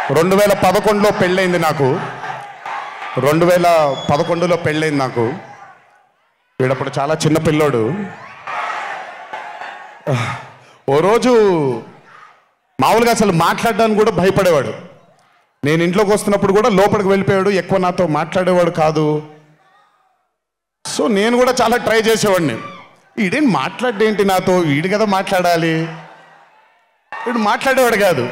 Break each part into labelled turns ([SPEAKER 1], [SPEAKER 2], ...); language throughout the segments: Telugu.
[SPEAKER 1] 2011లో పెళ్ళైంది నాకు. 2011లో పెళ్ళైంది నాకు. వీడప్పుడు చాలా చిన్న పిల్లోడు. ఓ రోజు మామూలుగా అసలు మాట్లాడడానికి కూడా భయపడేవాడు. నేను ఇంట్లోకి వస్తున్నప్పుడు కూడా లోపలికి వెళ్ళిపోయాడు, ఎక్కువ నాతో మాట్లాడేవాడు కాదు. సో నేను కూడా చాలా ట్రై చేసేవాడిని. వీడేం మాట్లాడేంటి నాతో, వీడు కదా మాట్లాడాలి. వీడు మాట్లాడేవాడు కాదు.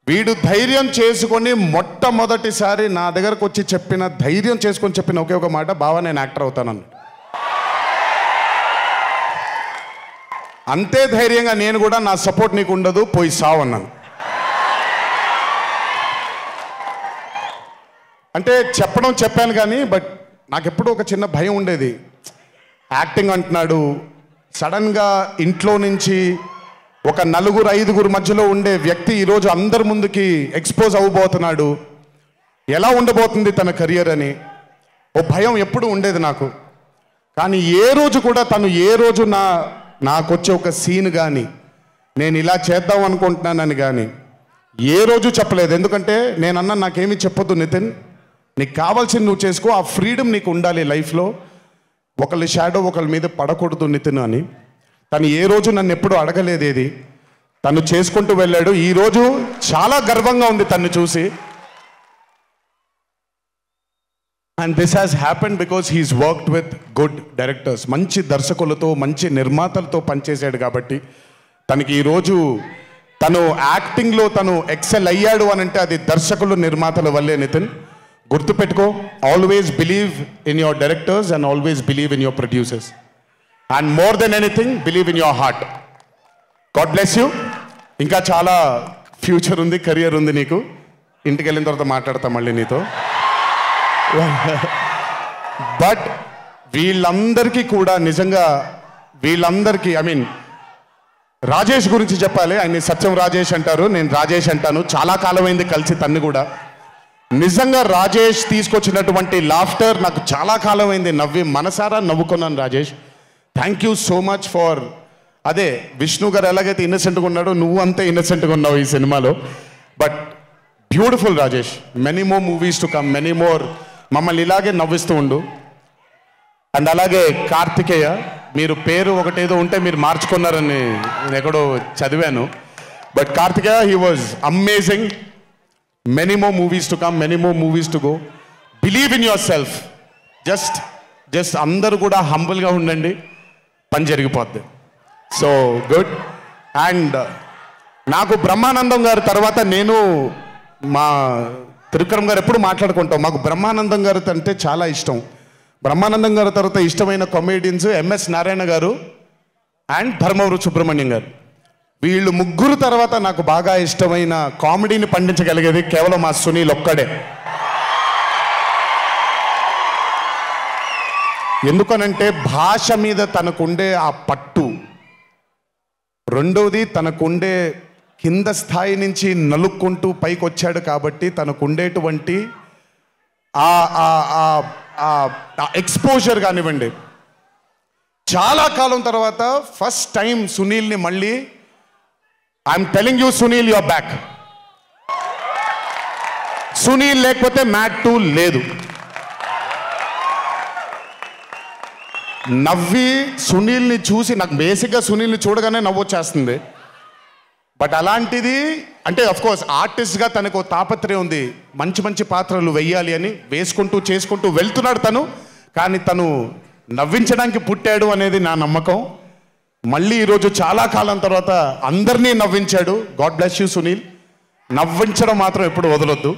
[SPEAKER 1] వీడు ధైర్యం చేసుకొని మొట్టమొదటిసారి నా దగ్గరకు వచ్చి ధైర్యం చేసుకొని చెప్పిన ఒకే ఒక మాట, బావా నేను యాక్టర్ అవుతానని. అంతే ధైర్యంగా నేను కూడా, నా సపోర్ట్ నీకు ఉండదు, పోయి సావు అన్నాను. అంటే చెప్పాను కానీ బట్ నాకు ఎప్పుడూ ఒక చిన్న భయం ఉండేది. యాక్టింగ్ అంటున్నాడు, సడన్గా ఇంట్లో నుంచి ఒక 4-5 మధ్యలో ఉండే వ్యక్తి ఈరోజు అందరి ముందుకి ఎక్స్పోజ్ అవ్వబోతున్నాడు, ఎలా ఉండబోతుంది తన కెరియర్ అని ఓ భయం ఎప్పుడు ఉండేది నాకు. కానీ ఏ రోజు కూడా తను నాకు వచ్చే ఒక సీన్ కానీ నేను ఇలా చేద్దాం అనుకుంటున్నానని కానీ ఏ రోజు చెప్పలేదు. ఎందుకంటే నేనన్నా నాకేమీ చెప్పొద్దు నితిన్, నీకు కావాల్సింది నువ్వు చేసుకో, ఆ ఫ్రీడమ్ నీకు ఉండాలి లైఫ్లో, ఒకళ్ళ షాడో ఒకళ్ళ మీద పడకూడదు నితిన్ అని. తను ఏ రోజు నన్ను ఎప్పుడు అడగలేదు ఏది, తను చేసుకుంటూ వెళ్ళాడు. ఈరోజు చాలా గర్వంగా ఉంది తను చూసి. And this has happened because he's worked with good directors. మంచి దర్శకులతో, మంచి నిర్మాతలతో పనిచేశాడు కాబట్టి తనకి ఈరోజు తను యాక్టింగ్లో తను ఎక్సెల్ అయ్యాడు అని అంటే అది దర్శకులు, నిర్మాతల వల్లే నితిన్. గుర్తుపెట్టుకో, always believe in your directors and always believe in your producers. And more than anything believe in your heart. God bless you. ఇంకా చాలా ఫ్యూచర్ ఉంది, కెరియర్ ఉంది నీకు. ఇంటికి వెళ్ళిన తర్వాత మాట్లాడతా మళ్ళీ నీతో. బట్ వీళ్ళందరికీ కూడా నిజంగా రాజేష్ గురించి చెప్పాలి. ఆయన సత్యం రాజేష్ అంటారు, నేను రాజేష్ అంటాను. చాలా కాలమైంది కలిసి తన్ని కూడా. నిజంగా రాజేష్ తీసుకొచ్చినటువంటి లాఫ్టర్ నాకు చాలా కాలమైంది, మనసారా నవ్వుకున్నాను. Rajesh, thank you so much for అదే విష్ణు గారు ఎలాగైతే ఇన్నసెంట్గా ఉన్నాడో నువ్వు అంతే ఇన్నసెంట్గా ఉన్నావు ఈ సినిమాలో. But beautiful Rajesh. Many more movies to come, many more. మమ్మల్ని ఇలాగే నవ్విస్తూ ఉండు. అండ్ అలాగే కార్తికేయ, మీరు పేరు ఒకటేదో ఉంటే మీరు మార్చుకున్నారని నేను ఎక్కడో చదివాను. But Karthikeya, he was amazing. Many more movies to come, many more movies to go. Believe in yourself. Just అందరూ కూడా హంబుల్గా ఉండండి, పని జరిగిపోద్ది. So good. అండ్ నాకు బ్రహ్మానందం గారి తర్వాత నేను మా త్రివిక్రమ్ గారు ఎప్పుడు మాట్లాడుకుంటాం. మాకు బ్రహ్మానందం గారు అంటే చాలా ఇష్టం. బ్రహ్మానందం గారి తర్వాత ఇష్టమైన కామెడియన్స్ ఎంఎస్ నారాయణ గారు అండ్ ధర్మవరపు సుబ్రహ్మణ్యం గారు. వీళ్ళు ముగ్గురు తర్వాత నాకు బాగా ఇష్టమైన కామెడీని పండించగలిగేది కేవలం మా సునీల్ ఒక్కడే. ఎందుకనంటే భాష మీద తనకుండే ఆ పట్టు, రెండోది తనకుండే కింద స్థాయి నుంచి నలుక్కుంటూ పైకి వచ్చాడు కాబట్టి తనకుండేటువంటి ఎక్స్పోజర్ కానివ్వండి. చాలా కాలం తర్వాత ఫస్ట్ టైం సునీల్ని మళ్ళీ, I'm telling you Sunil, your back. Sunil లేకపోతే మ్యాట్ 2 లేదు. నవ్వి సునీల్ని చూసి, నాకు బేసిక్గా సునీల్ని చూడగానే నవ్వొచ్చేస్తుంది. బట్ అలాంటిది అంటే అఫ్కోర్స్ ఆర్టిస్ట్గా తనకు తాపత్రయం ఉంది, మంచి మంచి పాత్రలు వెయ్యాలి అని వేసుకుంటూ చేసుకుంటూ వెళ్తున్నాడు తను. కానీ తను నవ్వించడానికి పుట్టాడు అనేది నా నమ్మకం. మళ్ళీ ఈరోజు చాలా కాలం తర్వాత అందరినీ నవ్వించాడు. God bless you Sunil. నవ్వించడం మాత్రం ఎప్పుడు వదలొద్దు.